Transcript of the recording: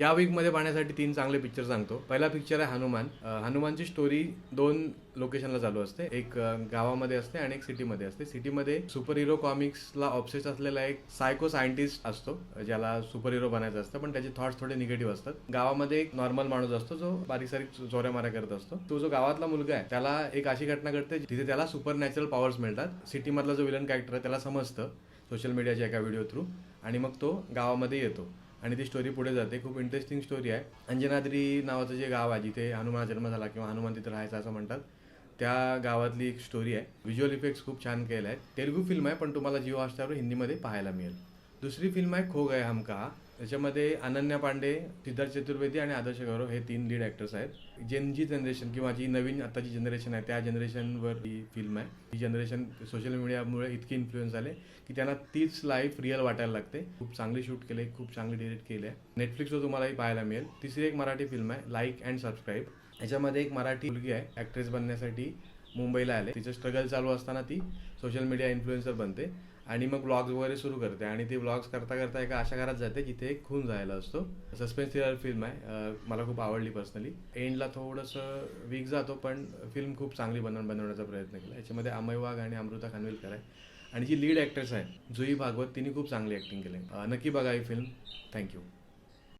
या वीकमध्ये पाहण्यासाठी 3 चांगले पिक्चर सांगतो. पहिला पिक्चर आहे हनुमान. हनुमानची स्टोरी 2 लोकेशनला चालू असते. एक गावामध्ये असते आणि एक सिटीमध्ये असते. सिटीमध्ये सुपर हिरो कॉमिक्सला ऑब्सेस असलेला एक सायको सायंटिस्ट असतो, ज्याला सुपर हिरो बनायचं असतं, पण त्याचे थॉट्स थोडे निगेटिव्ह असतात. गावामध्ये एक नॉर्मल माणूस असतो जो बारीक सारीक चोऱ्या माऱ्या करत असतो. तो जो गावातला मुलगा आहे त्याला एक अशी घटना घडते तिथे त्याला सुपर नॅचरल पॉवर्स मिळतात. सिटीमधला जो विलन कॅरेक्टर आहे त्याला समजतं सोशल मीडियाच्या एका व्हिडिओ थ्रू, आणि मग तो गावामध्ये येतो आणि ती स्टोरी पुढे जाते. खूप इंटरेस्टिंग स्टोरी आहे. अंजनाद्री नावाचं जे गाव आहे जिथे हनुमानाचा जन्म झाला किंवा हनुमान तिथे राहायचा असं म्हणतात, त्या गावातली एक स्टोरी आहे. व्हिज्युअल इफेक्ट्स खूप छान केले आहेत. तेलुगू फिल्म आहे पण तुम्हाला जिओ हॉटस्टारवर हिंदीमध्ये पाहायला मिळेल. दुसरी फिल्म आहे खो गए हम कहाँ. त्याच्यामध्ये अनन्या पांडे, सिद्धार्थ चतुर्वेदी आणि आदर्श गौरव हे 3 लीड ॲक्टर्स आहेत. जी जनरेशन किंवा जी नवीन आताची जनरेशन आहे त्या जनरेशनवर ही फिल्म आहे. ही जनरेशन सोशल मीडियामुळे इतकी इन्फ्लुएन्स झाले की त्यांना तीच लाईफ रिअल वाटायला लागते. खूप चांगली शूट केले, खूप चांगली डिरेक्ट केली आहे. नेटफ्लिक्सवर तुम्हालाही पाहायला मिळेल. तिसरी एक मराठी फिल्म आहे लाईक अँड सबस्क्राईब. याच्यामध्ये एक मराठी मुलगी आहे ॲक्ट्रेस बनण्यासाठी मुंबईला आले. तिचं स्ट्रगल चालू असताना ती सोशल मीडिया इन्फ्लुएन्सर बनते आणि मग व्लॉग्स वगैरे सुरू करते आणि ती व्लॉग्स करता करता एका अशा घरात जाते जिथे एक खून झालेला असतो. सस्पेन्स थ्रिलर फिल्म आहे. मला खूप आवडली पर्सनली. एंडला थोडंसं वीक जातो पण फिल्म खूप चांगली बनवण्याचा प्रयत्न केला. याच्यामध्ये अमय वाघ आणि अमृता खानविलकर आहे आणि जी लीड ॲक्ट्रेस आहे जुई भागवत, तिने खूप चांगली ॲक्टिंग केली. नक्की बघा ही फिल्म. थँक्यू.